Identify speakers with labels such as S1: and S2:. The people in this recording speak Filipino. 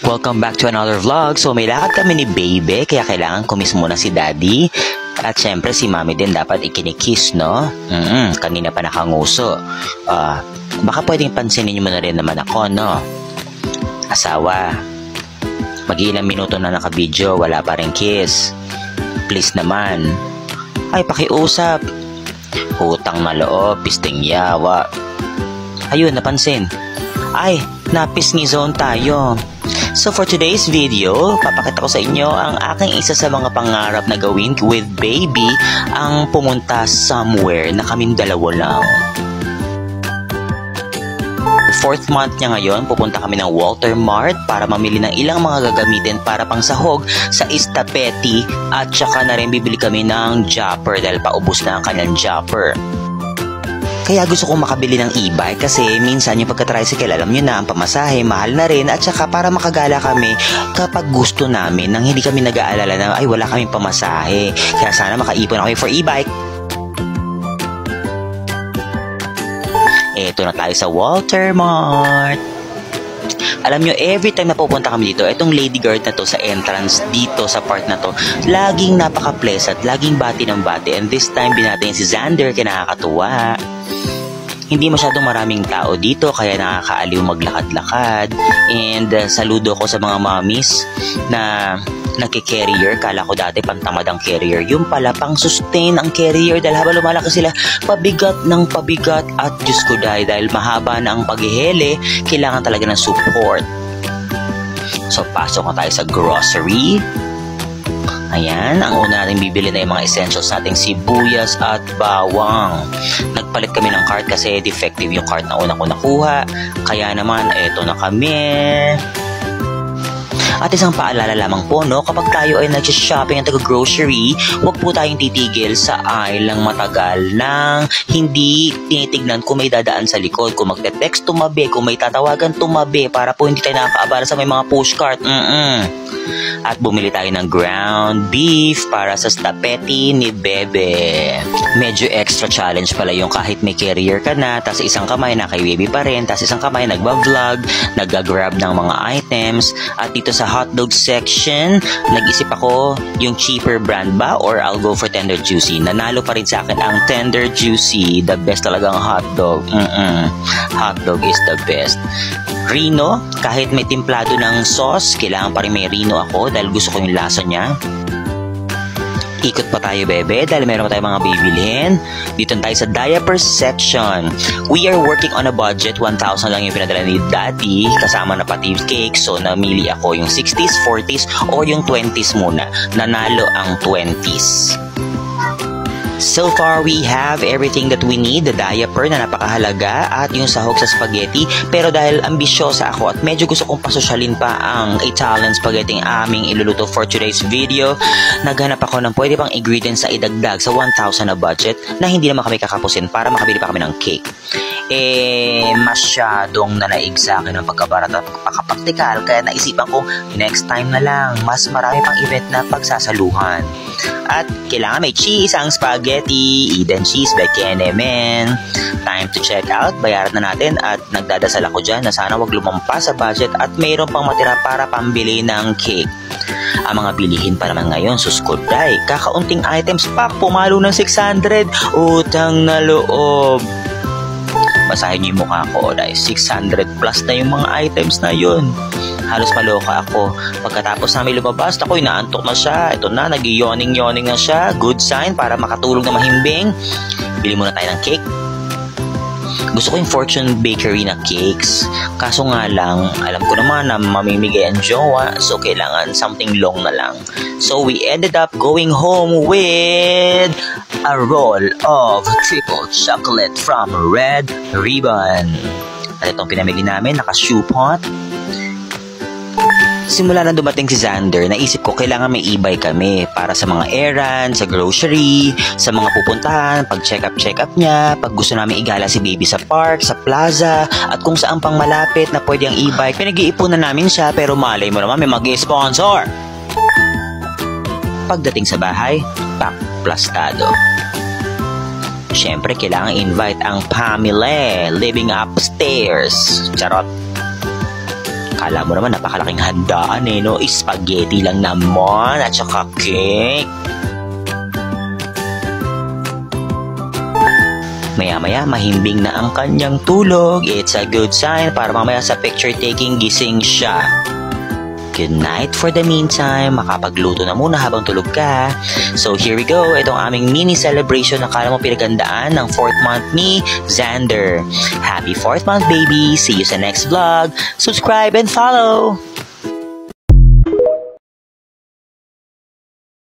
S1: Welcome back to another vlog. So may lakad kami ni Baby, kaya kailangan kumiss muna si Daddy. At syempre si Mami din dapat ikinikiss, no? Kanina pa nakanguso. Baka pwedeng pansinin mo na rin naman ako, no? Asawa, mag-ilang minuto na nakabidyo, wala pa rin kiss. Please naman. Ay, pakiusap. Utang na loob, pisting yawa. Ayun, napansin. Ay, napisngi zone tayo. So for today's video, papakita ko sa inyo ang aking isa sa mga pangarap na gawin with Baby, ang pumunta somewhere na kaming dalawa lang. 4th month niya ngayon, pupunta kami ng Walter Mart para mamili ng ilang mga gagamitin para pang sahog sa Istapeti at saka na rin bibili kami ng jopper dahil paubos na ang kanyang jopper. Kaya gusto kong makabili ng e-bike kasi minsan yung pagka-tricycle, alam nyo na, ang pamasahe, mahal na rin at saka para makagala kami kapag gusto namin nang hindi kami nag-aalala na ay wala kaming pamasahe. Kaya sana makaipon kami for e-bike. Eto na tayo sa Walter Mart. Alam nyo, every time na pupunta kami dito, itong lady guard na to sa entrance dito sa part na to, laging napaka-pleasant, laging bati ng bati. And this time, binatin si Xander, kaya nakakatuwa. Hindi masyadong maraming tao dito, kaya nakakaaliw maglakad-lakad. And saludo ko sa mga mommies na nagki-carrier. Kala ko dati pantamad ang carrier. Yung pala, pang sustain ang carrier dahil habang lumalaki sila, pabigat ng pabigat at Diyos ko dahil mahaba na ang paghihele, kailangan talaga ng support. So, pasok na tayo sa grocery. Ayan, ang una natin bibili na yung mga essentials nating sibuyas at bawang. Nagpalit kami ng cart kasi defective yung cart na una ko nakuha. Kaya naman, eto na kami. At isang paalala lamang po, no, kapag tayo ay nag-shopping at nag-grocery, huwag po tayong titigil sa aisle ng matagal nang hindi tinitignan kung may dadaan sa likod. Kung magte-text, tumabi. Kung may tatawagan, tumabi para po hindi tayo nakakaabala sa may mga pushcart. At bumili tayo ng ground beef para sa stapeti ni Bebe. Medyo extra challenge pala yung kahit may carrier ka na, tas isang kamay na kay Baby pa rin, tas isang kamay nagba-vlog, nag-grab ng mga items. At dito sa hotdog section, nag-isip ako yung cheaper brand ba or I'll go for Tender Juicy. Nanalo pa rin sa akin ang Tender Juicy. The best talagang hotdog. Hotdog is the best. Rino, kahit may timplado ng sauce, kailangan pa rin may Rino ako dahil gusto ko yung lasa niya. Ikot pa tayo, Bebe, dahil meron pa tayong mga bibilihin. Dito tayo sa diaper section. We are working on a budget. 1,000 lang yung pinadala ni Daddy, kasama na pati cake. So, namili ako yung 60s, 40s, o yung 20s muna. Nanalo ang 20s. So far, we have everything that we need. The diaper na napakahalaga at yung sahog sa spaghetti. Pero dahil ambisyosa ako at medyo gusto kong pasosyalin pa ang Italian spaghetti aming iluluto for today's video, naghanap ako ng pwede pang ingredients sa idagdag sa 1,000 na budget na hindi naman kami kakapusin para makabili pa kami ng cake. Masyadong nanaig sa akin ng pagkabarat at pagkapraktikal, kaya naisipan ko next time na lang, mas marami pang event na pagsasaluhan. At kailangan may cheese ang spaghetti, Eden cheese by Kenemen. Time to check out, bayaran na natin at nagdadasal ako dyan na sana wag lumampas sa budget at mayroon pang matira para pambili ng cake. Ang mga bilihin pa naman ngayon, suskuday, kakaunting items pa, pumalo ng 600, utang na loob. Basahin niyo yung mukha ko dahil 600 plus na yung mga items na yun. Halos maloka ako. Pagkatapos namin lumabas, ako inaantok na siya. Ito na, nag-yawning na siya. Good sign para makatulog na mahimbing. Bili muna tayo ng cake. Gusto ko yung Fortune Bakery na cakes. Kaso nga lang, alam ko naman na mamimigay ang jowa, so kailangan something long na lang. So we ended up going home with a roll of triple chocolate from Red Ribbon. At itong pinamili namin, naka-shoe pot. Simula na dumating si Xander, naisip ko kailangan may e-bike kami para sa mga errands, sa grocery, sa mga pupuntahan, pag check up niya, pag gusto namin igala si Baby sa park, sa plaza, at kung saan pang malapit na pwede ang e-bike. Pinag-iipunan namin siya pero malay mo naman may mag-sponsor. Pagdating sa bahay, plastado. Siyempre, kailangan invite ang Pamela living upstairs. Charot. Kala mo naman napakalaking handaan eh, no? Spaghetti lang naman at saka cake. Maya-maya, mahimbing na ang kanyang tulog. It's a good sign para mamaya sa picture taking gising siya. Good night for the meantime. Makapagluto na muna habang tulog ka. So here we go. Itong aming mini celebration na kala mo pinagandaan ng 4th month ni Xander. Happy 4th month baby. See you sa next vlog. Subscribe and follow.